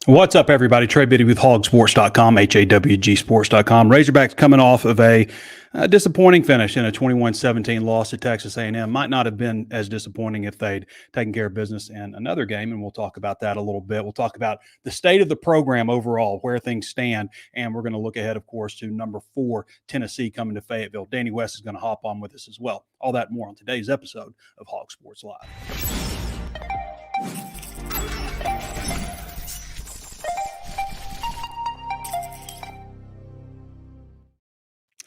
What's up, everybody? Trey Biddy with HawgSports.com, HawgSports.com. Razorbacks coming off of a disappointing finish in a 21-17 loss to Texas A&M. Might not have been as disappointing if they'd taken care of business in another game, and we'll talk about that a little bit. We'll talk about the state of the program overall, where things stand, and we're going to look ahead, of course, to number 4, Tennessee, coming to Fayetteville. Danny West is going to hop on with us as well. All that and more on today's episode of Hawg Sports Live.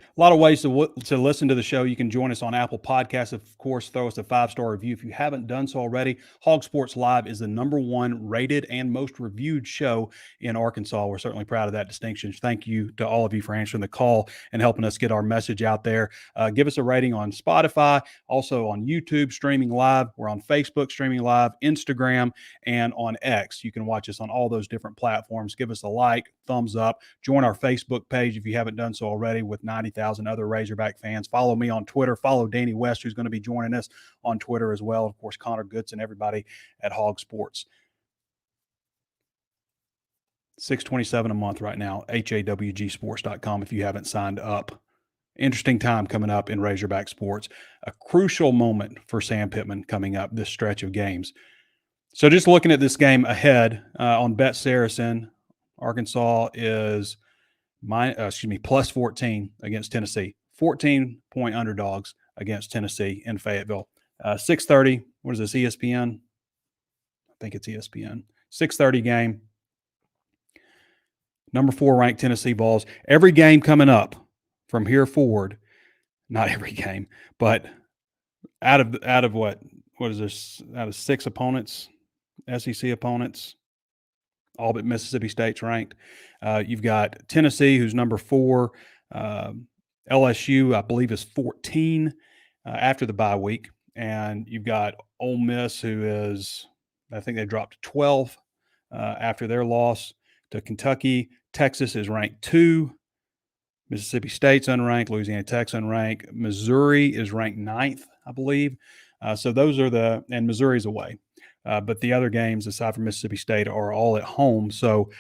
A lot of ways to listen to the show. You can join us on Apple Podcasts. Of course, throw us a 5-star review if you haven't done so already. Hawg Sports Live is the #1 rated and most reviewed show in Arkansas. We're certainly proud of that distinction. Thank you to all of you for answering the call and helping us get our message out there. Give us a rating on Spotify, also on YouTube streaming live. We're on Facebook streaming live, Instagram, and on X. You can watch us on all those different platforms. Give us a like, thumbs up. Join our Facebook page if you haven't done so already with 90,000 other Razorback fans. Follow me on Twitter. Follow Danny West, who's going to be joining us on Twitter as well. Of course, Connor Goods and everybody at Hawg Sports. $627 a month right now, HawgSports.com if you haven't signed up. Interesting time coming up in Razorback sports. A crucial moment for Sam Pitman coming up this stretch of games. So just looking at this game ahead on Bet Saracen, Arkansas is plus 14 against Tennessee. 14-point underdogs against Tennessee in Fayetteville. 6:30. What is this? ESPN? I think it's ESPN. 6:30 game. Number 4 ranked Tennessee balls. Every game coming up from here forward. Not every game, but out of what is this? Out of 6 opponents, SEC opponents. All but Mississippi State's ranked. You've got Tennessee, who's number 4. LSU, I believe, is 14 after the bye week. And you've got Ole Miss, who is, I think they dropped to 12 after their loss to Kentucky. Texas is ranked 2. Mississippi State's unranked. Louisiana Tech's unranked. Missouri is ranked 9th, I believe. So those are and Missouri's away. But the other games, aside from Mississippi State, are all at home. So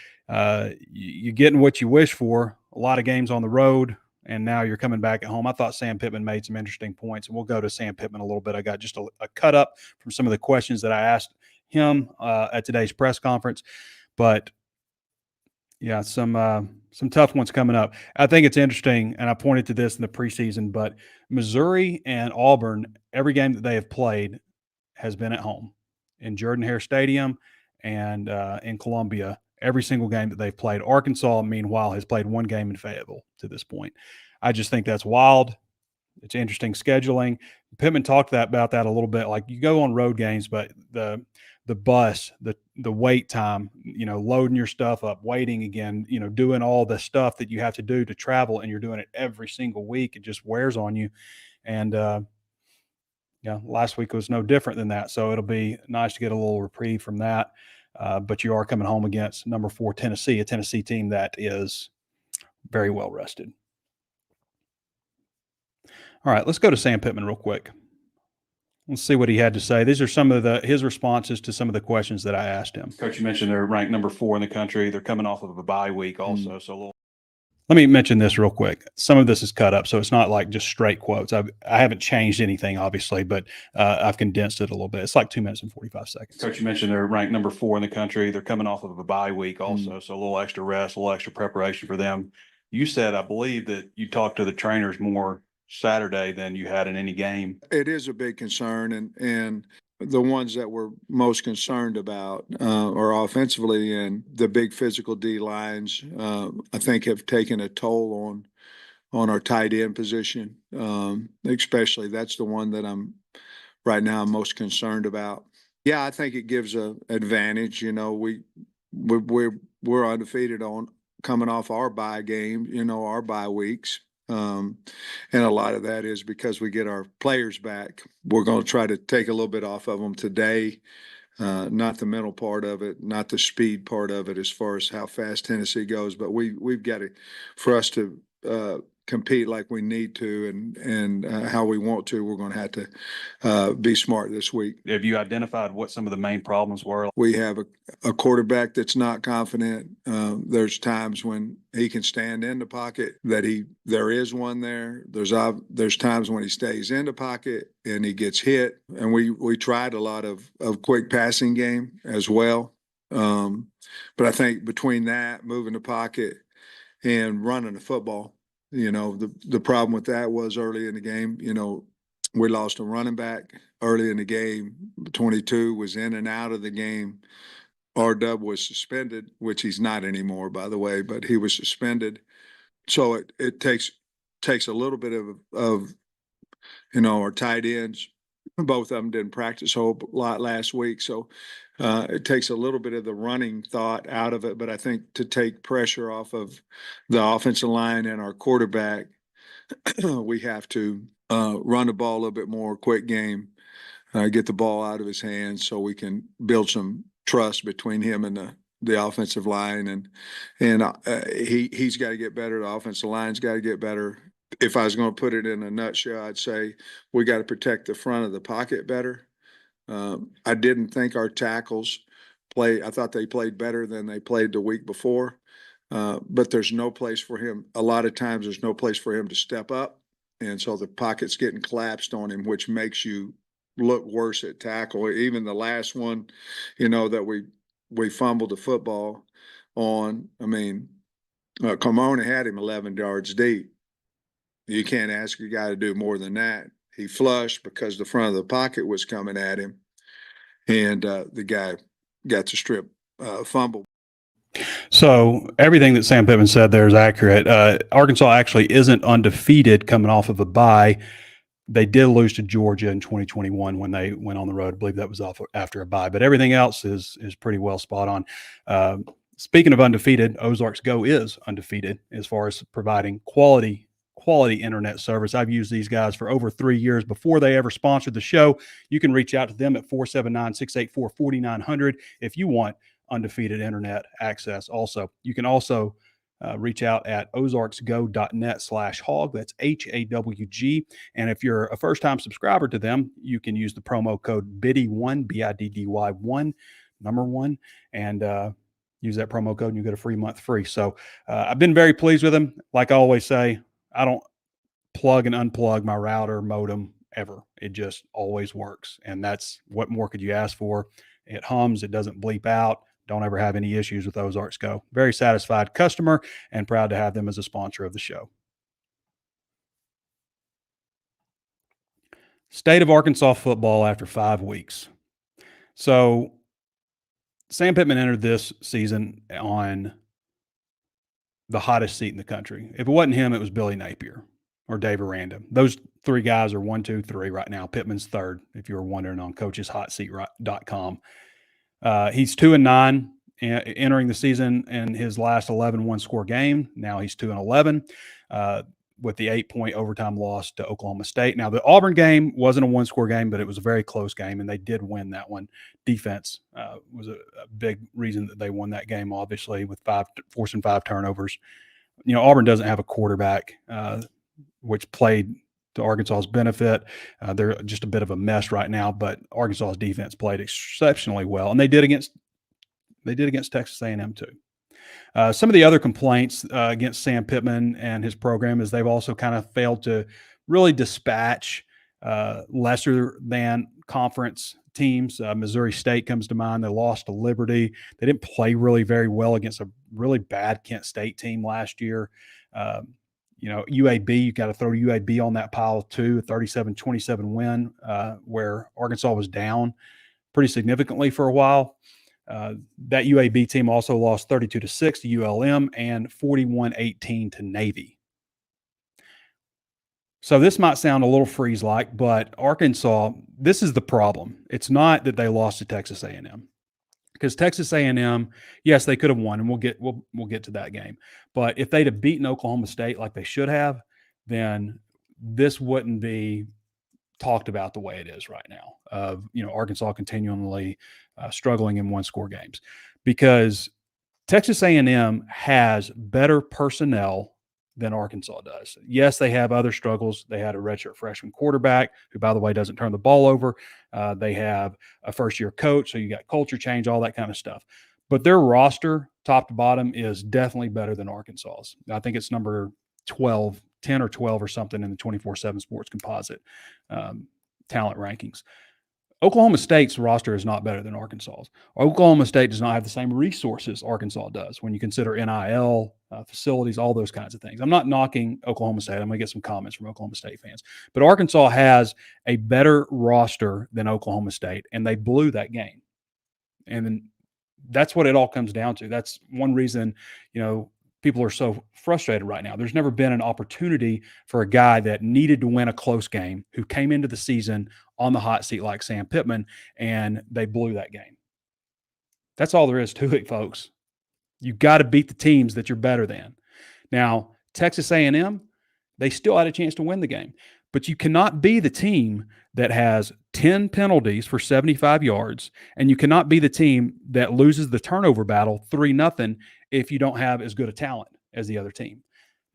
you're getting what you wish for. A lot of games on the road, and now you're coming back at home. I thought Sam Pitman made some interesting points, and we'll go to Sam Pitman a little bit. I got just a cut up from some of the questions that I asked him at today's press conference. But, yeah, some tough ones coming up. I think it's interesting, and I pointed to this in the preseason, but Missouri and Auburn, every game that they have played has been at home. In Jordan-Hare Stadium and in Columbia, every single game that they've played. Arkansas, meanwhile, has played 1 game in Fayetteville to this point. I just think that's wild. It's interesting scheduling. Pitman talked about that a little bit. Like, you go on road games, but the bus, the wait time, loading your stuff up, waiting again, doing all the stuff that you have to do to travel, and you're doing it every single week. It just wears on you. And last week was no different than that. So it'll be nice to get a little reprieve from that. But you are coming home against number 4 Tennessee, a Tennessee team that is very well rested. All right, let's go to Sam Pitman real quick. Let's see what he had to say. These are some of his responses to some of the questions that I asked him. Coach, you mentioned they're ranked number 4 in the country. They're coming off of a bye week also. So let me mention this real quick. Some of this is cut up, so it's not like just straight quotes. I haven't changed anything, obviously, but I've condensed it a little bit. It's like 2 minutes and 45 seconds. Coach, you mentioned they're ranked number 4 in the country. They're coming off of a bye week also, so a little extra rest, a little extra preparation for them. You said, I believe, that you talked to the trainers more Saturday than you had in any game. It is a big concern, and the ones that we're most concerned about are offensively, and the big physical D lines, I think, have taken a toll on our tight end position. Especially, that's the one that I'm most concerned about. Yeah, I think it gives a advantage. We're undefeated on coming off our bye game, our bye weeks. And a lot of that is because we get our players back. We're going to try to take a little bit off of them today, not the mental part of it, not the speed part of it as far as how fast Tennessee goes. But we've got to, for us to compete like we need to and how we want to, we're going to have to be smart this week. Have you identified what some of the main problems were? We have a quarterback that's not confident. There's times when he can stand in the pocket that there is one there. There's times when he stays in the pocket and he gets hit. And we tried a lot of quick passing game as well. But I think between that, moving the pocket and running the football, the problem with that was early in the game, we lost a running back early in the game. 22 was in and out of the game. R-Dub was suspended, which he's not anymore, by the way, but he was suspended. So it takes a little bit of our tight ends. Both of them didn't practice a whole lot last week. So it takes a little bit of the running thought out of it. But I think to take pressure off of the offensive line and our quarterback, we have to run the ball a little bit more, quick game, get the ball out of his hands so we can build some trust between him and the offensive line. And he's got to get better. The offensive line's got to get better. If I was going to put it in a nutshell, I'd say we got to protect the front of the pocket better. I didn't think our tackles I thought they played better than they played the week before. But there's no place for him. A lot of times there's no place for him to step up. And so the pocket's getting collapsed on him, which makes you look worse at tackle. Even the last one, that we fumbled the football on. I mean, Carmona had him 11 yards deep. You can't ask a guy to do more than that. He flushed because the front of the pocket was coming at him, and the guy got the strip fumble. So everything that Sam Pitman said there is accurate. Arkansas actually isn't undefeated coming off of a bye. They did lose to Georgia in 2021 when they went on the road. I believe that was after a bye, but everything else is pretty well spot on. Speaking of undefeated, Ozarks Go is undefeated as far as providing quality internet service. I've used these guys for over 3 years before they ever sponsored the show. You can reach out to them at 479-684-4900 if you want undefeated internet access. Also, you can also reach out at ozarksgo.net/hawg. That's HAWG. And if you're a first-time subscriber to them, you can use the promo code BIDDY1, BIDDY1, number 1, and use that promo code and you get a free month free. So I've been very pleased with them. Like I always say, I don't plug and unplug my router modem ever. It just always works. And that's what more could you ask for? It hums. It doesn't bleep out. Don't ever have any issues with Ozarks Go. Very satisfied customer and proud to have them as a sponsor of the show. State of Arkansas football after 5 weeks. So Sam Pitman entered this season on the hottest seat in the country. If it wasn't him, it was Billy Napier or Dave Aranda. Those 3 guys are 1, 2, 3 right now. Pitman's third, if you were wondering, on coacheshotseat.com. He's 2-9 entering the season in his last 11 one-score game. Now he's 2-11 with the 8-point overtime loss to Oklahoma State. Now the Auburn game wasn't a one-score game, but it was a very close game, and they did win that one. Defense was a big reason that they won that game, obviously, with forcing 5 turnovers. Auburn doesn't have a quarterback, which played to Arkansas's benefit. They're just a bit of a mess right now, but Arkansas's defense played exceptionally well, and they did against Texas A&M too. Some of the other complaints against Sam Pitman and his program is they've also kind of failed to really dispatch lesser than conference teams. Missouri State comes to mind. They lost to Liberty. They didn't play really very well against a really bad Kent State team last year. UAB, you got to throw UAB on that pile too, a 37-27 win where Arkansas was down pretty significantly for a while. That UAB team also lost 32-6 to ULM and 41-18 to Navy. So this might sound a little freeze-like, but Arkansas, this is the problem. It's not that they lost to Texas A&M. Because Texas A&M, yes, they could have won, and we'll get to that game. But if they'd have beaten Oklahoma State like they should have, then this wouldn't be talked about the way it is right now. Arkansas continually struggling in one-score games, because Texas A&M has better personnel than Arkansas does. Yes, they have other struggles. They had a redshirt freshman quarterback who, by the way, doesn't turn the ball over. They have a first-year coach, so you got culture change, all that kind of stuff. But their roster, top to bottom, is definitely better than Arkansas's. I think it's number 12, 10 or 12 or something in the 24/7 Sports Composite talent rankings. Oklahoma State's roster is not better than Arkansas's. Oklahoma State does not have the same resources Arkansas does when you consider NIL, facilities, all those kinds of things. I'm not knocking Oklahoma State. I'm going to get some comments from Oklahoma State fans. But Arkansas has a better roster than Oklahoma State, and they blew that game. And that's what it all comes down to. That's one reason, people are so frustrated right now. There's never been an opportunity for a guy that needed to win a close game who came into the season on the hot seat like Sam Pitman, and they blew that game. That's all there is to it, folks. You got to beat the teams that you're better than. Now, Texas A&M, they still had a chance to win the game, but you cannot be the team that has 10 penalties for 75 yards, and you cannot be the team that loses the turnover battle 3-0 if you don't have as good a talent as the other team.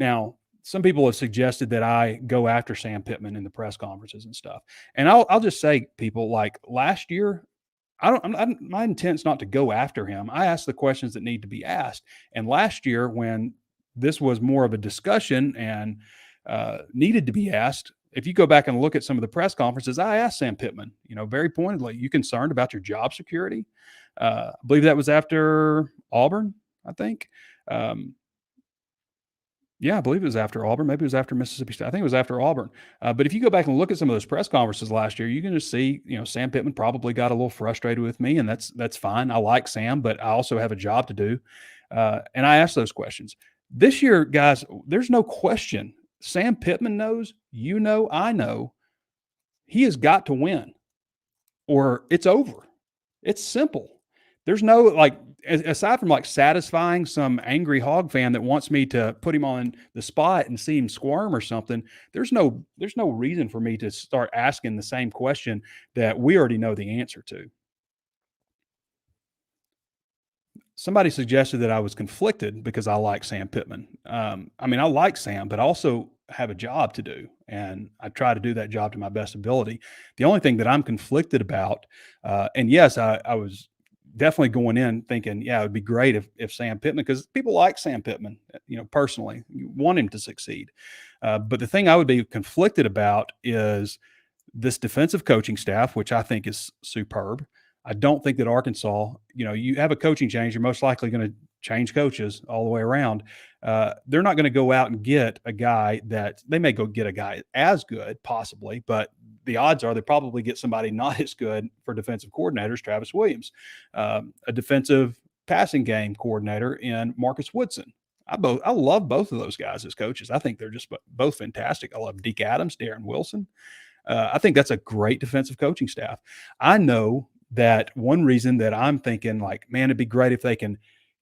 Now, some people have suggested that I go after Sam Pitman in the press conferences and stuff. And I'll just say, people, like last year, my intent's not to go after him. I ask the questions that need to be asked. And last year, when this was more of a discussion and needed to be asked, if you go back and look at some of the press conferences, I asked Sam Pitman, very pointedly, you concerned about your job security? I believe that was after Auburn, I think. Yeah, I believe it was after Auburn. Maybe it was after Mississippi State. I think it was after Auburn. But if you go back and look at some of those press conferences last year, you can just see, Sam Pitman probably got a little frustrated with me, and that's fine. I like Sam, but I also have a job to do. And I asked those questions. This year, guys, there's no question. Sam Pitman knows, I know, he has got to win or it's over. It's simple. There's no, aside from satisfying some angry Hog fan that wants me to put him on the spot and see him squirm or something, there's no reason for me to start asking the same question that we already know the answer to. Somebody suggested that I was conflicted because I like Sam Pitman. I like Sam, but I also have a job to do, and I try to do that job to my best ability. The only thing that I'm conflicted about, and yes, I was definitely going in thinking, yeah, it would be great if Sam Pitman, because people like Sam Pitman, personally, you want him to succeed. But the thing I would be conflicted about is this defensive coaching staff, which I think is superb. I don't think that Arkansas, you have a coaching change, you're most likely going to change coaches all the way around. They're not going to go out and get a guy that they may go get a guy as good, possibly, but the odds are they probably get somebody not as good for defensive coordinators, Travis Williams, a defensive passing game coordinator in Marcus Woodson. I love both of those guys as coaches. I think they're just both fantastic. I love Deke Adams, Darren Wilson. I think that's a great defensive coaching staff. I know that one reason that I'm thinking, man, it'd be great if they can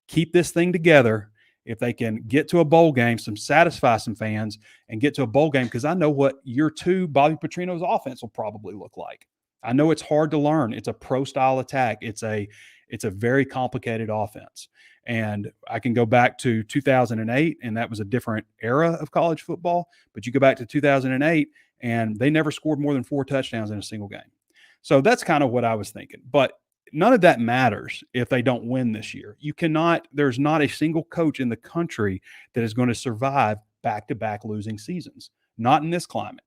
keep this thing together, if they can get to a bowl game, satisfy some fans and get to a bowl game, because I know what year 2 Bobby Petrino's offense will probably look like. I know it's hard to learn. It's a pro style attack. It's a very complicated offense. And I can go back to 2008, and that was a different era of college football. But you go back to 2008, and they never scored more than 4 touchdowns in a single game. So that's kind of what I was thinking. But none of that matters if they don't win this year. There's not a single coach in the country that is going to survive back-to-back losing seasons. Not in this climate.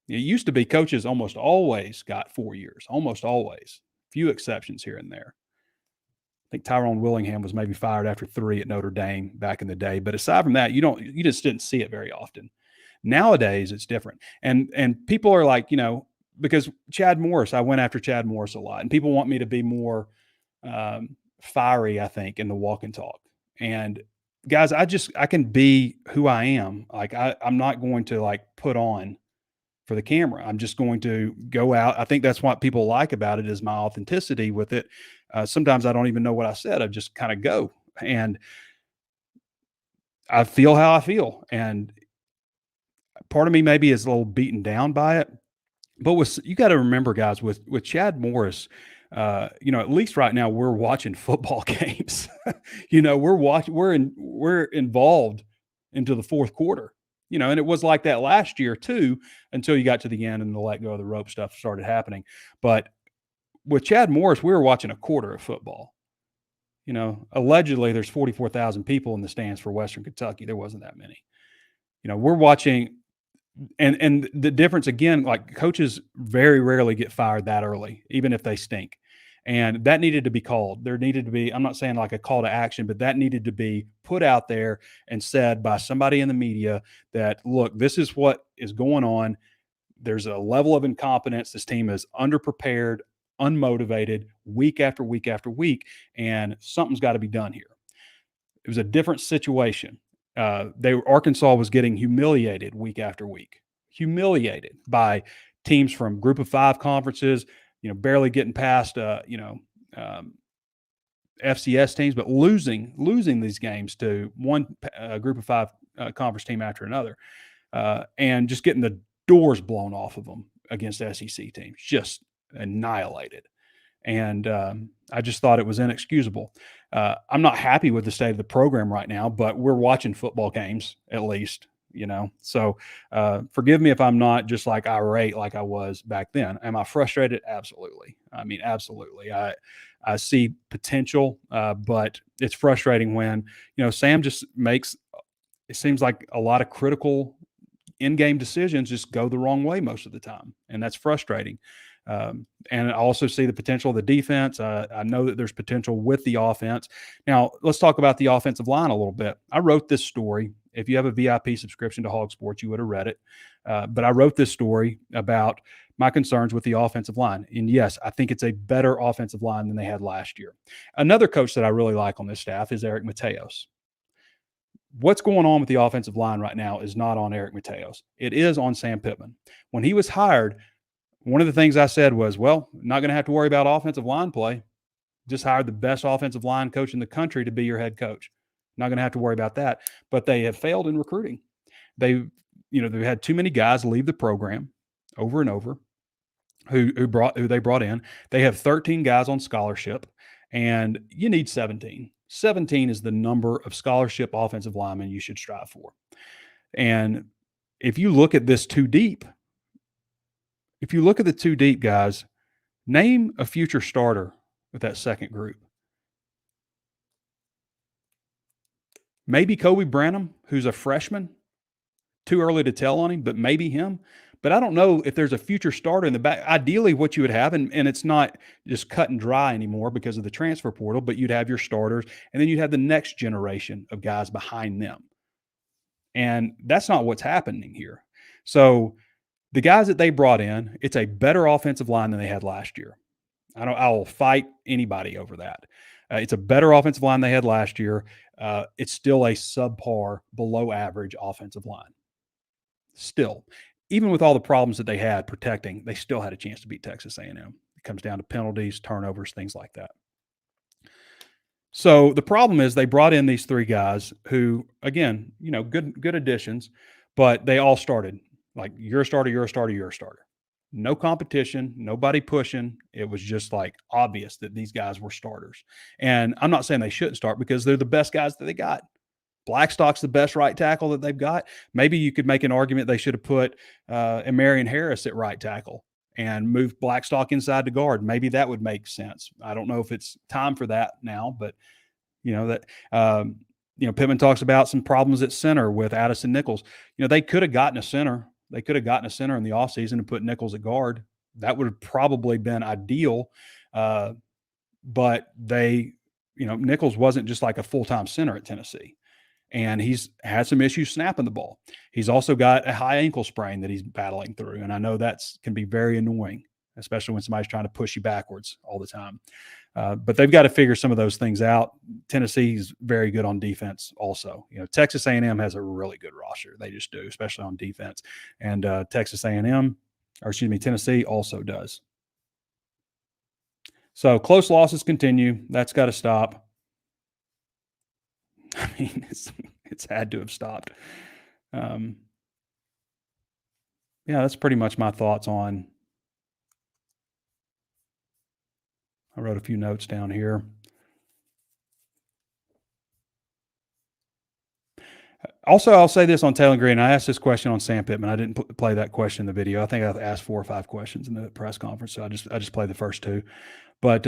It used to be coaches almost always got 4 years, almost always. Few exceptions here and there. I think Tyrone Willingham was maybe fired after 3 at Notre Dame back in the day. But aside from that, you just didn't see it very often. Nowadays, it's different. And people are like, because Chad Morris, I went after Chad Morris a lot, and people want me to be more fiery, I think, in the walk and talk. And guys, I can be who I am. I'm not going to put on for the camera. I'm just going to go out. I think that's what people like about it is my authenticity with it. Sometimes I don't even know what I said. I just kind of go, and I feel how I feel. And part of me maybe is a little beaten down by it. But you got to remember, guys, with Chad Morris, at least right now we're watching football games. We're involved into the fourth quarter. And it was like that last year too, until you got to the end and the let go of the rope stuff started happening. But with Chad Morris, we were watching a quarter of football. Allegedly there's 44,000 people in the stands for Western Kentucky. There wasn't that many. We're watching, and the difference again, like coaches very rarely get fired that early, even if they stink. And that needed to be called. There needed to be, I'm not saying like a call to action, but that needed to be put out there and said by somebody in the media that, look, this is what is going on. There's a level of incompetence. This team is underprepared, unmotivated week after week after week, and something's got to be done here. It was a different situation. Arkansas was getting humiliated week after week, humiliated by teams from Group of Five conferences, barely getting past, FCS teams, but losing these games to one Group of Five conference team after another, and just getting the doors blown off of them against SEC teams, just annihilated. And I just thought it was inexcusable. I'm not happy with the state of the program right now, but we're watching football games at least, So forgive me if I'm not just like irate like I was back then. Am I frustrated? Absolutely. I mean, absolutely. I see potential, but it's frustrating when, Sam just makes, it seems like a lot of critical in-game decisions just go the wrong way most of the time. And that's frustrating. And I also see the potential of the defense. I know that there's potential with the offense. Now, let's talk about the offensive line a little bit. I wrote this story. If you have a VIP subscription to HawgSports, you would have read it. But I wrote this story about my concerns with the offensive line. And yes, I think it's a better offensive line than they had last year. Another coach that I really like on this staff is Eric Mateos. What's going on with the offensive line right now is not on Eric Mateos. It is on Sam Pitman. When he was hired, one of the things I said was, well, not going to have to worry about offensive line play. Just hired the best offensive line coach in the country to be your head coach. Not going to have to worry about that. But they have failed in recruiting. They've had too many guys leave the program over and over who they brought in. They have 13 guys on scholarship, and you need 17. 17 is the number of scholarship offensive linemen you should strive for. And if you look at this too deep, guys, name a future starter with that second group. Maybe Kobe Branham, who's a freshman. Too early to tell on him, but maybe him. But I don't know if there's a future starter in the back. Ideally, what you would have, and it's not just cut and dry anymore because of the transfer portal, but you'd have your starters, and then you'd have the next generation of guys behind them. And that's not what's happening here. So the guys that they brought in, it's a better offensive line than they had last year. I will fight anybody over that. It's a better offensive line they had last year. It's still a subpar, below average offensive line. Still, even with all the problems that they had protecting, they still had a chance to beat Texas A&M. It comes down to penalties, turnovers, things like that. So the problem is they brought in these three guys who, again, good additions, but they all started like you're a starter, you're a starter, you're a starter. No competition, nobody pushing. It was just like obvious that these guys were starters. And I'm not saying they shouldn't start because they're the best guys that they got. Blackstock's the best right tackle that they've got. Maybe you could make an argument they should have put Marion Harris at right tackle and moved Blackstock inside the guard. Maybe that would make sense. I don't know if it's time for that now, but Pitman talks about some problems at center with Addison Nichols. They could have gotten a center. They could have gotten a center in the offseason and put Nichols at guard. That would have probably been ideal. But Nichols wasn't just like a full-time center at Tennessee. And he's had some issues snapping the ball. He's also got a high ankle sprain that he's battling through. And I know that can be very annoying, especially when somebody's trying to push you backwards all the time. But they've got to figure some of those things out. Tennessee's very good on defense also. Texas A&M has a really good roster. They just do, especially on defense. And Tennessee also does. So close losses continue. That's got to stop. I mean, it's had to have stopped. That's pretty much my thoughts on. I wrote a few notes down here. Also, I'll say this on Taylor Green. I asked this question on Sam Pitman. I didn't play that question in the video. I think I asked 4 or 5 questions in the press conference, so I just played the first 2. But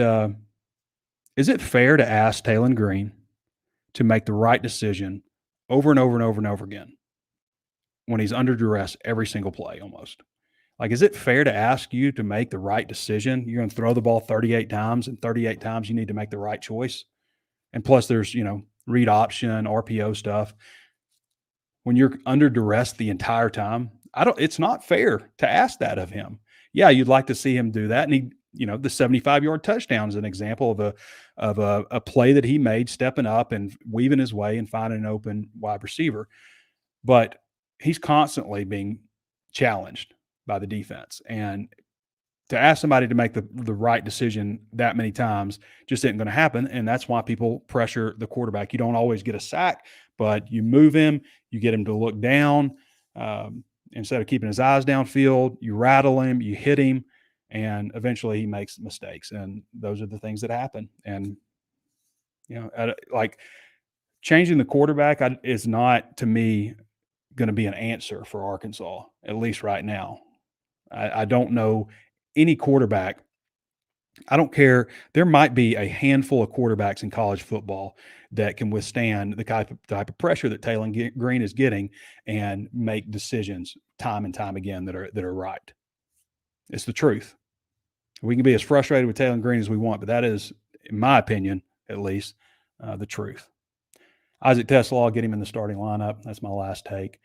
is it fair to ask Taylor Green to make the right decision over and over and over and over again when he's under duress every single play almost? Like, is it fair to ask you to make the right decision? You're going to throw the ball 38 times, and 38 times you need to make the right choice. And plus there's, read option, RPO stuff. When you're under duress the entire time, it's not fair to ask that of him. Yeah, you'd like to see him do that. And he, the 75-yard touchdown is an example of a play that he made, stepping up and weaving his way and finding an open wide receiver. But he's constantly being challenged by the defense. And to ask somebody to make the right decision that many times just isn't going to happen. And that's why people pressure the quarterback. You don't always get a sack, but you move him, you get him to look down. Instead of keeping his eyes downfield, you rattle him, you hit him, and eventually he makes mistakes. And those are the things that happen. And, like changing the quarterback is not, to me, going to be an answer for Arkansas, at least right now. I don't know any quarterback. I don't care. There might be a handful of quarterbacks in college football that can withstand the type of pressure that Taylor Green is getting and make decisions time and time again that are right. It's the truth. We can be as frustrated with Taylor Green as we want, but that is, in my opinion, at least, the truth. Isaac TeSlaa, get him in the starting lineup. That's my last take.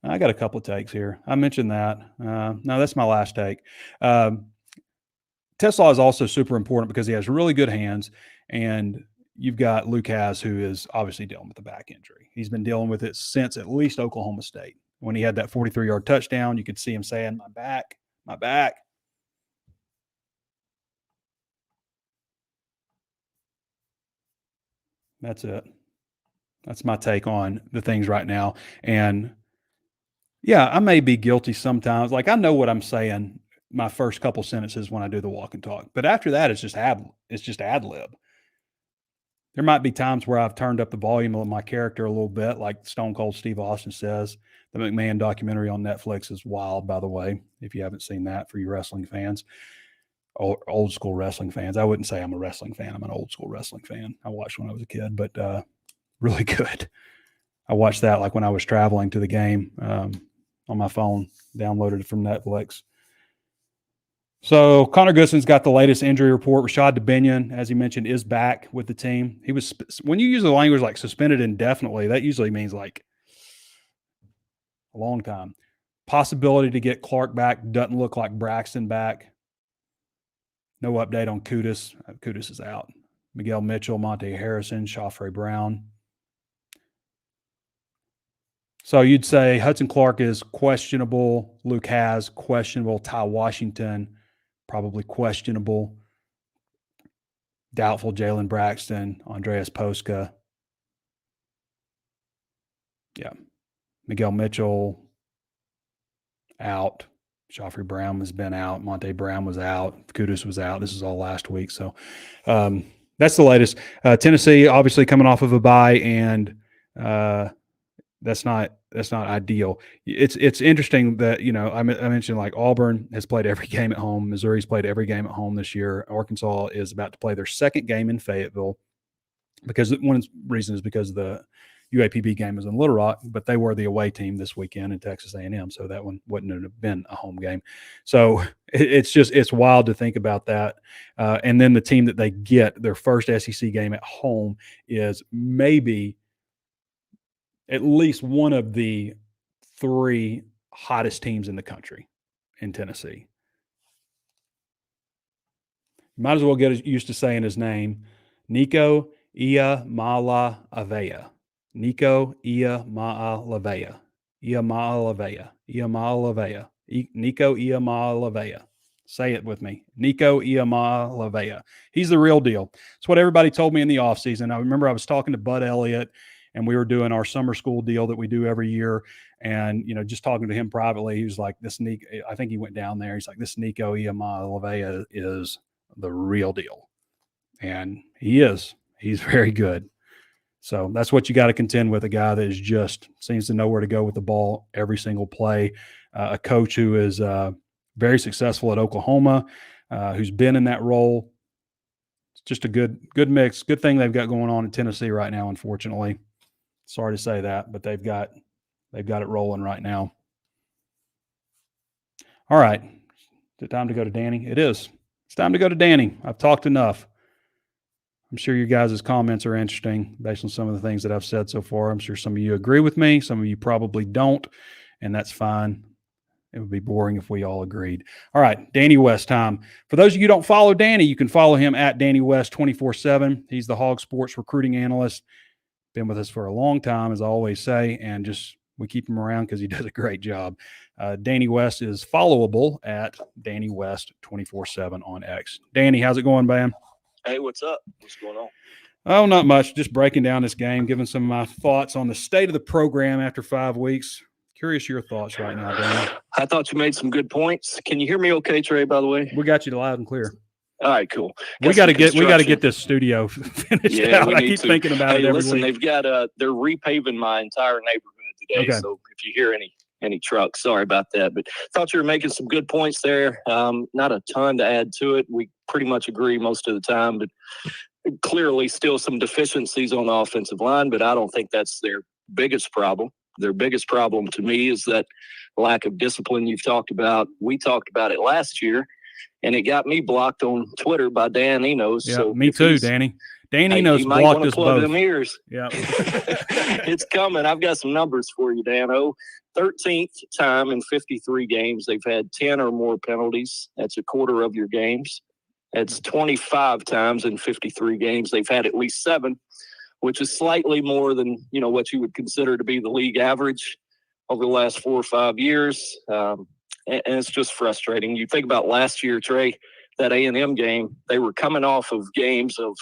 I got a couple of takes here. I mentioned that. No, that's my last take. TeSlaa is also super important because he has really good hands, and you've got Lucas, who is obviously dealing with a back injury. He's been dealing with it since at least Oklahoma State. When he had that 43-yard touchdown, you could see him saying, my back, my back. That's it. That's my take on the things right now. And yeah, I may be guilty sometimes. Like, I know what I'm saying my first couple sentences when I do the walk and talk, but after that, it's just ad lib. There might be times where I've turned up the volume of my character a little bit, like Stone Cold Steve Austin says. The McMahon documentary on Netflix is wild, by the way, if you haven't seen that, for you wrestling fans, old school wrestling fans. I wouldn't say I'm a wrestling fan. I'm an old school wrestling fan. I watched when I was a kid, but really good. I watched that like when I was traveling to the game on my phone, downloaded it from Netflix. So Connor Goodson's got the latest injury report. Rashad Dubinion, as he mentioned, is back with the team. He was, when you use the language like suspended indefinitely, that usually means like a long time. Possibility to get Clark back. Doesn't look like Braxton back. No update on Kudus. Kudus is out. Miguel Mitchell, Monte Harrison, Shafre Brown. So you'd say Hudson Clark is questionable. Luke Has questionable. Ty Washington, probably questionable. Doubtful Jalen Braxton, Andreas Posca. Yeah. Miguel Mitchell out. Shafre Brown has been out. Monte Brown was out. Kudus was out. This is all last week. So that's the latest. Tennessee obviously coming off of a bye, and that's not ideal. It's interesting that, I mentioned like Auburn has played every game at home. Missouri's played every game at home this year. Arkansas is about to play their second game in Fayetteville, because one reason is because the UAPB game was in Little Rock, but they were the away team this weekend in Texas A&M, so that one wouldn't have been a home game. So it's wild to think about that. And then the team that they get, their first SEC game at home, is maybe at least one of the 3 hottest teams in the country in Tennessee. You might as well get used to saying his name, Nico Iamaleava. Nico Iamaleava. Iamaleava. Iamaleava. Nico Iamaleava. Say it with me. Nico Iamaleava. He's the real deal. It's what everybody told me in the offseason. I remember I was talking to Bud Elliott, and we were doing our summer school deal that we do every year. And, just talking to him privately, he was like, this Nico, I think he went down there. He's like, this Nico Iamaleava is the real deal. And he is. He's very good. So that's what you got to contend with, a guy that is just seems to know where to go with the ball every single play. A coach who is very successful at Oklahoma, who's been in that role. It's just a good mix. Good thing they've got going on in Tennessee right now, unfortunately. Sorry to say that, but they've got it rolling right now. All right. Is it time to go to Danny? It is. It's time to go to Danny. I've talked enough. I'm sure your guys' comments are interesting based on some of the things that I've said so far. I'm sure some of you agree with me. Some of you probably don't, and that's fine. It would be boring if we all agreed. All right, Danny West time. For those of you who don't follow Danny, you can follow him at Danny West 24/7. He's the HawgSports recruiting analyst. Been with us for a long time, as I always say, and just we keep him around because he does a great job. Danny West is followable at Danny West 24/7 on X. Danny, how's it going, man? Hey, what's up? What's going on? Oh, not much. Just breaking down this game, giving some of my thoughts on the state of the program after 5 weeks. Curious your thoughts right now, Danny. I thought you made some good points. Can you hear me okay, Trey, by the way? We got you loud and clear. All right, cool. We got to get this studio finished out. I keep thinking about it every listen, week. They've got they're repaving my entire neighborhood today. Okay. So if you hear any trucks, sorry about that. But thought you were making some good points there. Not a ton to add to it. We pretty much agree most of the time, but clearly still some deficiencies on the offensive line, but I don't think that's their biggest problem. Their biggest problem to me is that lack of discipline you've talked about. We talked about it last year, and it got me blocked on Twitter by Dan Enos. Yeah, so me too, Danny. Dan Enos might blocked want us to plug both. them ears. Yeah. It's coming. I've got some numbers for you, Dano. 13th time in 53 games, they've had 10 or more penalties. That's a quarter of your games. It's 25 times in 53 games. They've had at least 7, which is slightly more than, what you would consider to be the league average over the last 4 or 5 years. And it's just frustrating. You think about last year, Trey, that A&M game, they were coming off of games of,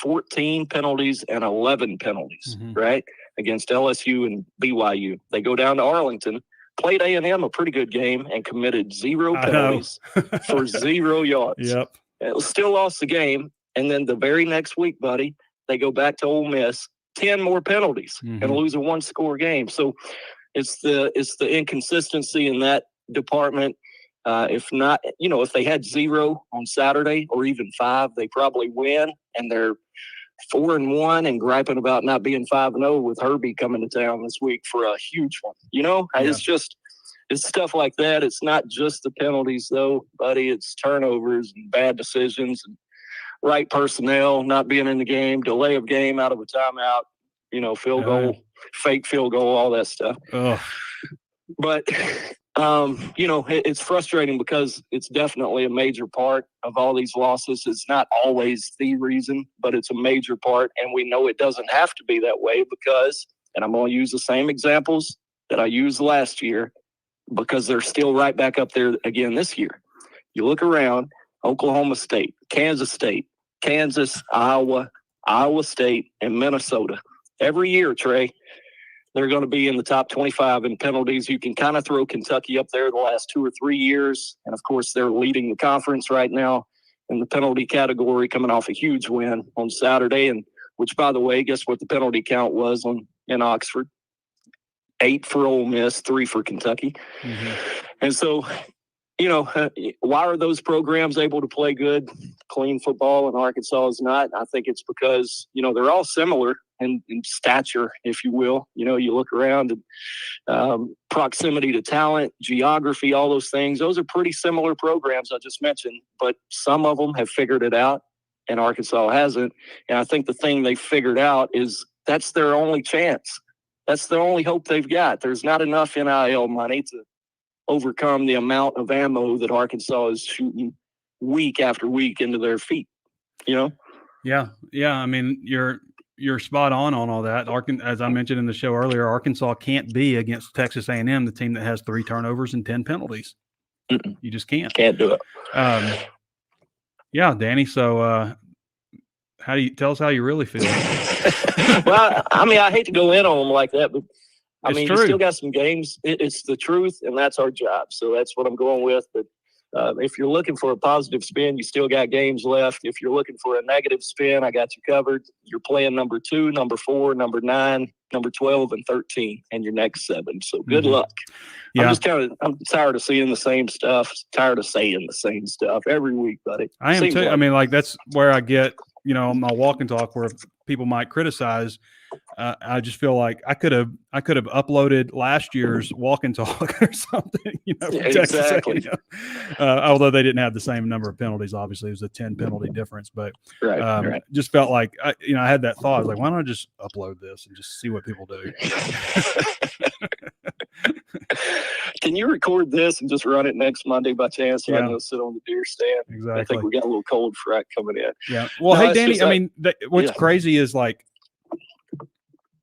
14 penalties and 11 penalties, right, against LSU and BYU. They go down to Arlington, played A&M a pretty good game, and committed 0 penalties for 0 yards. Yep. Still lost the game, and then the very next week, buddy, they go back to Ole Miss, 10 more penalties, and lose a 1-score game. So it's the inconsistency in that department. If not, if they had 0 on Saturday or even 5, they probably win, and they're 4-1 and griping about not being 5-0 with Herbie coming to town this week for a huge one. Yeah. It's stuff like that. It's not just the penalties, though, buddy. It's turnovers and bad decisions and right personnel not being in the game, delay of game out of a timeout, field goal, fake field goal, all that stuff. But it's frustrating because it's definitely a major part of all these losses. It's not always the reason, but it's a major part. And we know it doesn't have to be that way because, and I'm going to use the same examples that I used last year because they're still right back up there again this year. You look around, Oklahoma State, Kansas, Iowa, Iowa State, and Minnesota. Every year, Trey, they're going to be in the top 25 in penalties. You can kind of throw Kentucky up there the last 2 or 3 years. And, of course, they're leading the conference right now in the penalty category, coming off a huge win on Saturday. And which, by the way, guess what the penalty count was in Oxford? 8 for Ole Miss, 3 for Kentucky. And so, why are those programs able to play good, clean football and Arkansas is not? I think it's because, they're all similar in stature, if you will. You look around and proximity to talent, geography, all those things. Those are pretty similar programs I just mentioned, but some of them have figured it out and Arkansas hasn't. And I think the thing they figured out is that's their only chance. That's the only hope they've got. There's not enough NIL money to overcome the amount of ammo that Arkansas is shooting week after week into their feet, Yeah. I mean, you're spot on all that. As I mentioned in the show earlier, Arkansas can't be against Texas A&M, the team that has 3 turnovers and 10 penalties. You just can't. Can't do it. Danny. So, tell us how you really feel? Well, I mean, I hate to go in on them like that, but It's you true. still got some games. It's the truth, and that's our job. So that's what I'm going with. But if you're looking for a positive spin, you still got games left. If you're looking for a negative spin, I got you covered. You're playing number 2, number 4, number 9, number 12, and 13, and your next 7. So good luck. Yeah. I'm tired of seeing the same stuff. Tired of saying the same stuff every week, buddy. I am too. I mean, like, that's where I get, my walk and talk where people might criticize. I just feel like I could have uploaded last year's walk and talk or something, from Texas exactly. A&M. Although they didn't have the same number of penalties, obviously it was a 10 penalty difference, but right. Just felt like I had that thought. I was like, why don't I just upload this and just see what people do? Can you record this and just run it next Monday by chance? So I can sit on the deer stand. Exactly. I think we got a little cold front coming in. Yeah. Well, hey, Danny, I mean, what's crazy is, like,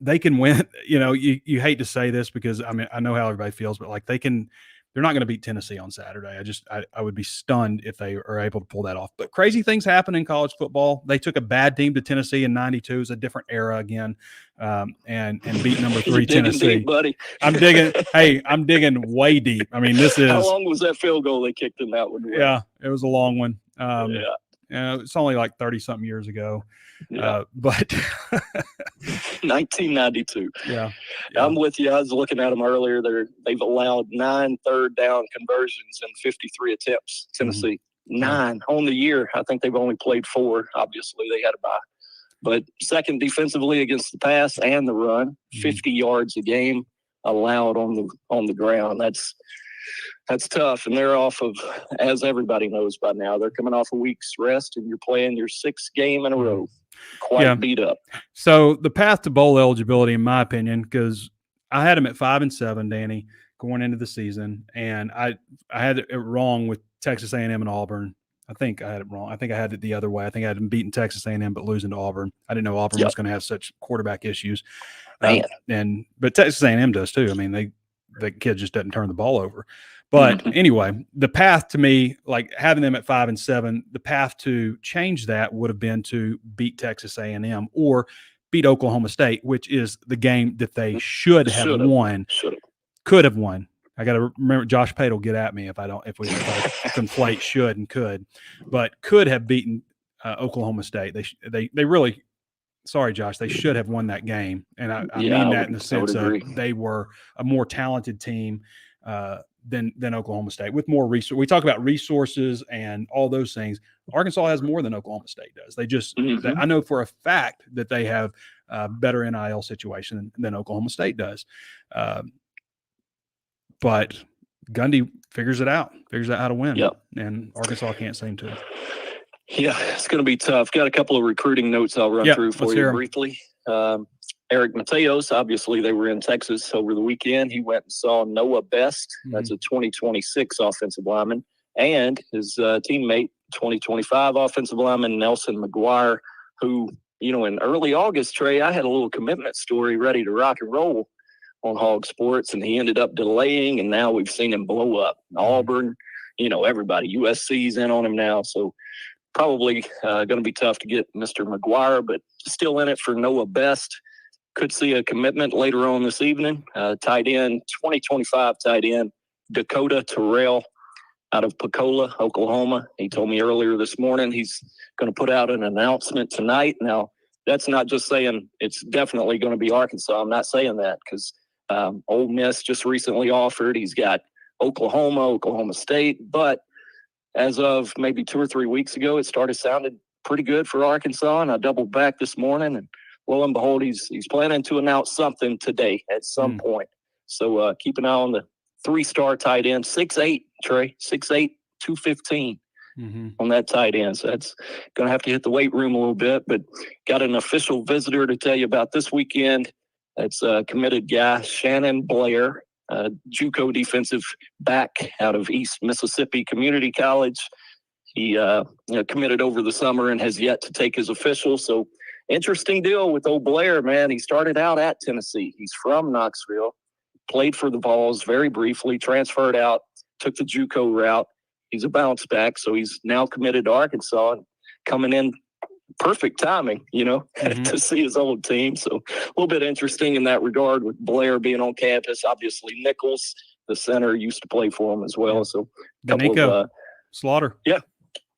they can win. You hate to say this because I know how everybody feels, but like they're not going to beat Tennessee on Saturday. I would be stunned if they are able to pull that off. But crazy things happen in college football. They took a bad team to Tennessee in '92. It's a different era again, and beat number 3 Tennessee. Deep, buddy. I'm digging. Hey, I'm digging way deep. I mean, this is. How long was that field goal they kicked in that one? Yeah, it was a long one. It's only like 30-something years ago. But 1992. Yeah. I'm with you. I was looking at them earlier. They've allowed 9 third down conversions in 53 attempts. Tennessee 9 on the year. I think they've only played 4. Obviously, they had a bye. But second defensively against the pass and the run, 50 yards a game allowed on the ground. That's tough, and they're off of, as everybody knows by now, they're coming off a week's rest, and you're playing your 6th game in a row. Quite beat up. So the path to bowl eligibility, in my opinion, because I had them at 5-7, Danny, going into the season, and I had it wrong with Texas A&M and Auburn. I think I had it wrong. I think I had it the other way. I think I had them beating Texas A&M but losing to Auburn. I didn't know Auburn was going to have such quarterback issues. But Texas A&M does too. I mean, the kid just doesn't turn the ball over. But anyway, the path to me, like having them at 5-7, the path to change that would have been to beat Texas A&M or beat Oklahoma State, which is the game that they should have won, could have won. I got to remember, Josh Pate will get at me if I conflate should and could, but could have beaten Oklahoma State. They really. Sorry, Josh. They should have won that game, and I mean that in the sense of they were a more talented team than Oklahoma State with more resources. We talk about resources and all those things. Arkansas has more than Oklahoma State does. They just I know for a fact that they have a better NIL situation than Oklahoma State does. But Gundy figures out how to win, and Arkansas can't seem to. Yeah, it's going to be tough. Got a couple of recruiting notes I'll run through for you briefly. Eric Mateos, obviously they were in Texas over the weekend. He went and saw Noah Best. That's a 2026 offensive lineman. And his teammate, 2025 offensive lineman, Nelson McGuire, who, in early August, Trey, I had a little commitment story ready to rock and roll on HawgSports, and he ended up delaying, and now we've seen him blow up. Auburn, everybody, USC's in on him now, so probably going to be tough to get Mr. McGuire, but still in it for Noah Best. Could see a commitment later on this evening. Tight end, 2025 tight end, Dakota Terrell out of Pensacola, Oklahoma. He told me earlier this morning he's going to put out an announcement tonight. Now, that's not just saying it's definitely going to be Arkansas. I'm not saying that because Ole Miss just recently offered. He's got Oklahoma, Oklahoma State, but as of maybe 2 or 3 weeks ago, it started sounding pretty good for Arkansas, and I doubled back this morning, and lo and behold, he's planning to announce something today at some point. So keep an eye on the 3-star tight end, 6'8", Trey, 6'8", 215 on that tight end. So that's going to have to hit the weight room a little bit, but got an official visitor to tell you about this weekend. That's a committed guy, Shannon Blair, JUCO defensive back out of East Mississippi Community College. He committed over the summer and has yet to take his official. So interesting deal with old Blair, man. He started out at Tennessee. He's from Knoxville, played for the Vols very briefly, transferred out, took the JUCO route. He's a bounce back, so he's now committed to Arkansas and coming in perfect timing, to see his old team. So a little bit interesting in that regard with Blair being on campus. Obviously, Nichols, the center, used to play for him as well. So a couple of Slaughter.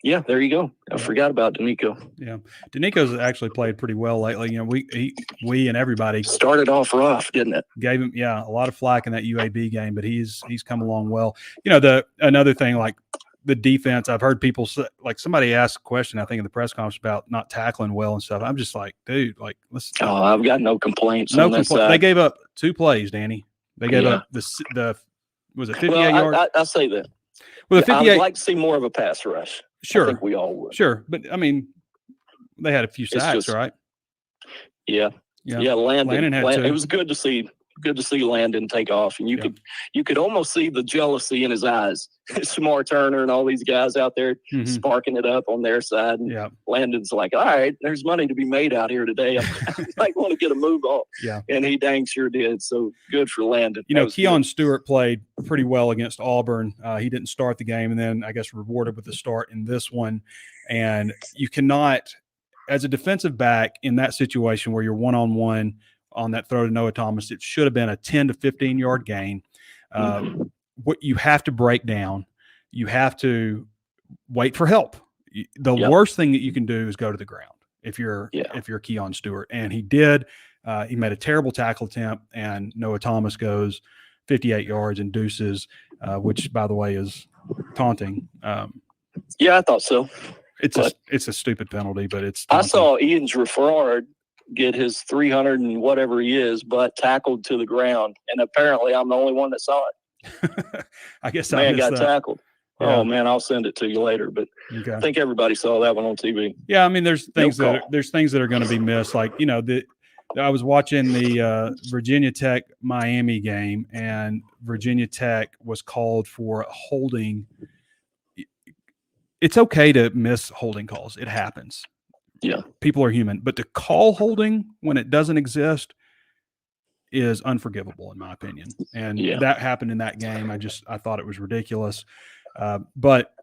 Yeah, there you go. I forgot about D'Amico. Yeah, D'Amico's actually played pretty well lately. You know, we and everybody Started off rough, didn't it? gave him a lot of flack in that UAB game, but he's come along well. You know, another thing, like the defense, I've heard people say, like somebody asked a question, I think in the press conference, about not tackling well and stuff. I'm just like, dude, like let's. Oh, I've got no complaints. No on that complaint. side. They gave up 2 plays, Danny. They gave up the was it 58 yards? I say that. Well, the 58. I'd like to see more of a pass rush. Sure, I think we all would. Sure, but I mean, they had a few sacks, right? Yeah. Landon had 2. It was good to see Landon take off, and you could almost see the jealousy in his eyes. Smart Turner and all these guys out there sparking it up on their side. And Landon's like, all right, there's money to be made out here today. I might want to get a move on. Yeah. And he dang sure did. So good for Landon. You know, Keon Stewart played pretty well against Auburn. He didn't start the game, and then I guess rewarded with the start in this one. And you cannot, as a defensive back in that situation where you're one-on-one on that throw to Noah Thomas, it should have been a 10 to 15-yard gain. What you have to break down, you have to wait for help. The worst thing that you can do is go to the ground if you're Keon Stewart, and he did. He made a terrible tackle attempt, and Noah Thomas goes 58 yards and deuces, which, by the way, is taunting. Yeah, I thought so. It's a stupid penalty, but it's taunting. I saw Ian Gerard get his 300 and whatever he is, but tackled to the ground, and apparently I'm the only one that saw it. I guess man got tackled. Yeah. Oh man, I'll send it to you later. But I think everybody saw that one on TV. Yeah, I mean, there's things that are going to be missed. Like, you know, I was watching the Virginia Tech Miami game, and Virginia Tech was called for holding. It's okay to miss holding calls. It happens. Yeah, people are human, but to call holding when it doesn't exist is unforgivable, in my opinion. And that happened in that game. I thought it was ridiculous. But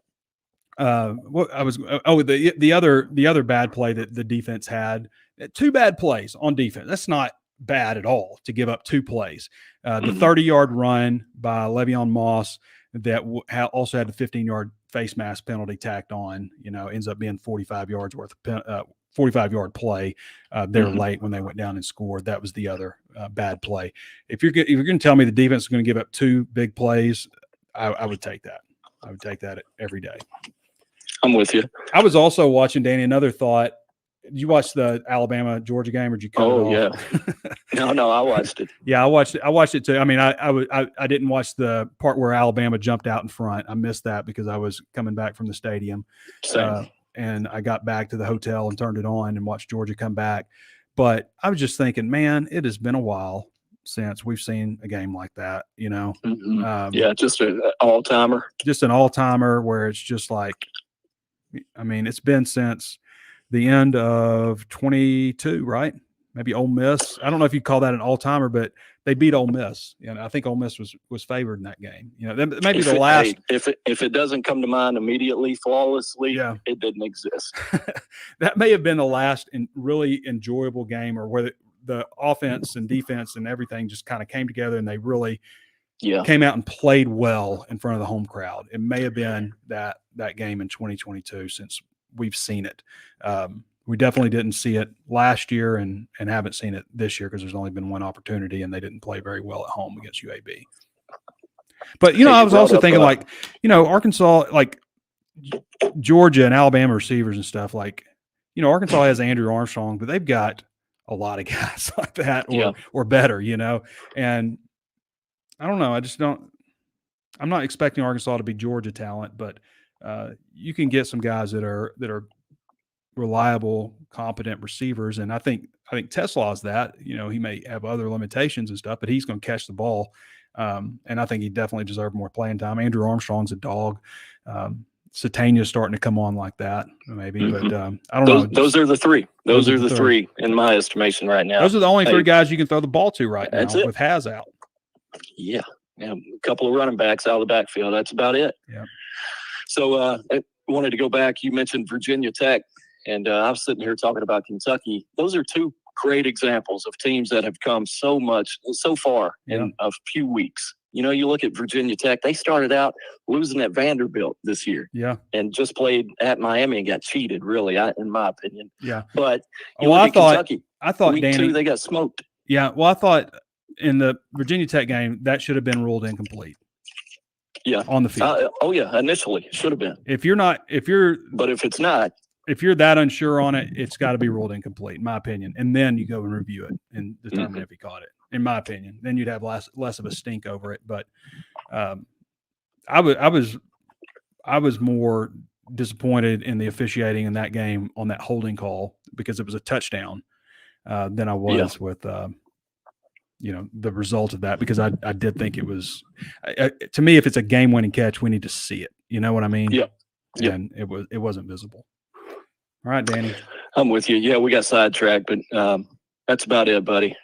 what I was the other bad play that the defense had, 2 bad plays on defense. That's not bad at all to give up 2 plays. The 30-yard run by Le'Veon Moss that also had the 15-yard face mask penalty tacked on, you know, ends up being 45 yards worth of 45-yard play. They're late when they went down and scored. That was the other bad play. If you're going to tell me the defense is going to give up 2 big plays, I would take that. I would take that every day. I'm with you. I was also watching, Danny, another thought. Did you watch the Alabama-Georgia game, or did you cut it off? Yeah. No, I watched it. Yeah, I watched it too. I mean, I didn't watch the part where Alabama jumped out in front. I missed that because I was coming back from the stadium. And I got back to the hotel and turned it on and watched Georgia come back. But I was just thinking, man, it has been a while since we've seen a game like that, you know? Just an all-timer. Just an all-timer where it's just like, I mean, it's been since the end of 22, right? Maybe Ole Miss. I don't know if you call that an all-timer, but they beat Ole Miss. You know, I think Ole Miss was favored in that game. You know, that maybe the last. If it doesn't come to mind immediately, flawlessly, it didn't exist. That may have been the last really enjoyable game, or where the offense and defense and everything just kind of came together and they really came out and played well in front of the home crowd. It may have been that game in 2022 since we've seen it. We definitely didn't see it last year and haven't seen it this year because there's only been one opportunity and they didn't play very well at home against UAB. But, you know, I was also thinking like, you know, Arkansas, like Georgia and Alabama receivers and stuff, like, you know, Arkansas has Andrew Armstrong, but they've got a lot of guys like that or better, you know. And I don't know. I'm not expecting Arkansas to be Georgia talent, but you can get some guys that are reliable, competent receivers. And I think Tesla is that. You know, he may have other limitations and stuff, but he's going to catch the ball. And I think he definitely deserved more playing time. Andrew Armstrong's a dog. Satania's starting to come on like that, maybe. But I don't know. Those are the 3. Those are the 3 in my estimation right now. Those are the only 3 guys you can throw the ball to right now with Haz out. Yeah. A couple of running backs out of the backfield. That's about it. Yeah. So I wanted to go back. You mentioned Virginia Tech, and I was sitting here talking about Kentucky. Those are 2 great examples of teams that have come so far in a few weeks. You know, you look at Virginia Tech, they started out losing at Vanderbilt this year. Yeah. And just played at Miami and got cheated, really, in my opinion. Yeah. But well, I thought week Danny, 2, they got smoked. Yeah. Well, I thought in the Virginia Tech game, that should have been ruled incomplete. Yeah. On the field. Initially it should have been. But if it's not, if you're that unsure on it, it's got to be ruled incomplete, in my opinion. And then you go and review it and determine if he caught it, in my opinion. Then you'd have less of a stink over it. But I was more disappointed in the officiating in that game on that holding call because it was a touchdown than I was with the result of that, because I did think it was to me, if it's a game-winning catch, we need to see it. You know what I mean? Yeah. And it wasn't visible. All right, Danny. I'm with you. Yeah, we got sidetracked, but that's about it, buddy.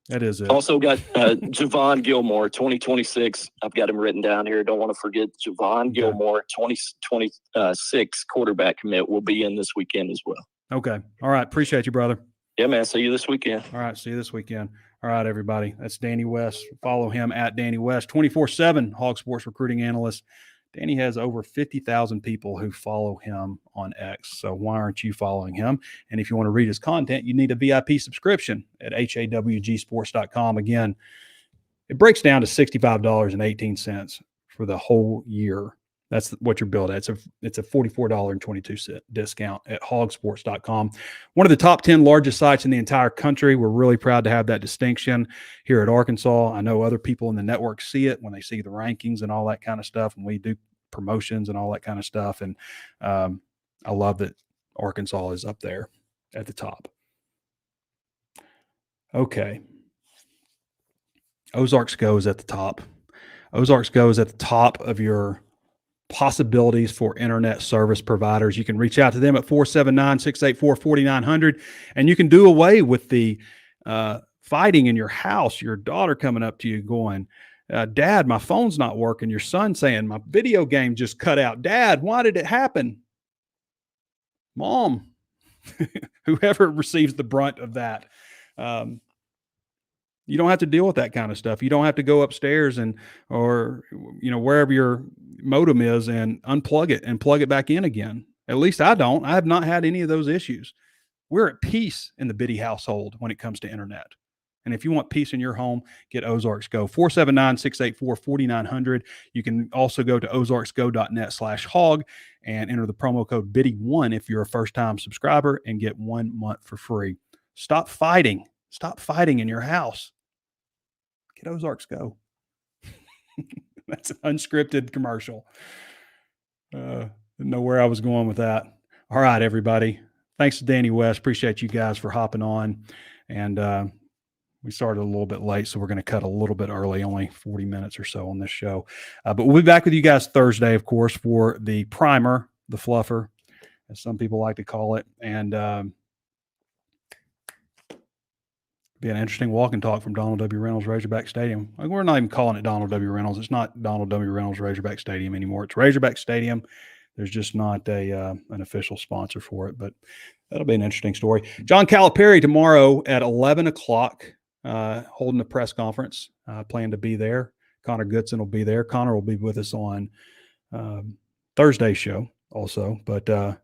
That is it. Also got Javon Gilmore, 2026. I've got him written down here. Don't want to forget Javon Gilmore, 2026 quarterback commit, will be in this weekend as well. Okay. All right. Appreciate you, brother. Yeah, man. See you this weekend. All right. See you this weekend. All right, everybody. That's Danny West. Follow him at Danny West, 24/7 HawgSports recruiting analyst. Danny has over 50,000 people who follow him on X. So why aren't you following him? And if you want to read his content, you need a VIP subscription at HawgSports.com. Again, it breaks down to $65.18 for the whole year. That's what you're billed at. It's a $44.22 discount at HawgSports.com. One of the top 10 largest sites in the entire country. We're really proud to have that distinction here at Arkansas. I know other people in the network see it when they see the rankings and all that kind of stuff, and we do promotions and all that kind of stuff. And I love that Arkansas is up there at the top. Okay. Ozarks Go is at the top. Ozarks Go is at the top of your possibilities for internet service providers. You can reach out to them at 479-684-4900, and you can do away with the fighting in your house, your daughter coming up to you going, Dad, my phone's not working. Your son saying, my video game just cut out. Dad, why did it happen? Mom, whoever receives the brunt of that. You don't have to deal with that kind of stuff. You don't have to go upstairs or wherever your modem is and unplug it and plug it back in again. At least I don't. I have not had any of those issues. We're at peace in the Biddy household when it comes to internet. And if you want peace in your home, get Ozarks Go. 479-684-4900. You can also go to ozarksgo.net/hog and enter the promo code Biddy1 if you're a first-time subscriber and get 1 month for free. Stop fighting. Stop fighting in your house. Get Ozarks Go. That's an unscripted commercial. Didn't know where I was going with that. All right, everybody. Thanks to Danny West. Appreciate you guys for hopping on. And we started a little bit late, so we're going to cut a little bit early, only 40 minutes or so on this show. But we'll be back with you guys Thursday, of course, for the primer, the fluffer, as some people like to call it. And be an interesting walk and talk from Donald W. Reynolds Razorback Stadium. We're not even calling it Donald W. Reynolds. It's not Donald W. Reynolds Razorback Stadium anymore. It's Razorback Stadium. There's just not an official sponsor for it, but that'll be an interesting story. John Calipari tomorrow at 11 o'clock, holding a press conference. Plan to be there. Connor Goodson will be there. Connor will be with us on Thursday's show also, but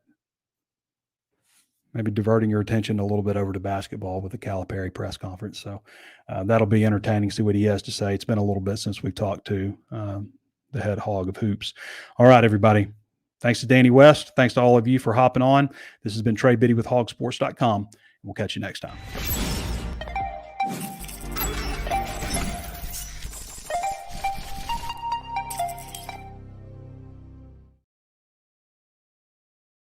maybe diverting your attention a little bit over to basketball with the Calipari press conference. So that'll be entertaining, see what he has to say. It's been a little bit since we've talked to the head hog of hoops. All right, everybody. Thanks to Danny West. Thanks to all of you for hopping on. This has been Trey Biddy with HawgSports.com. We'll catch you next time.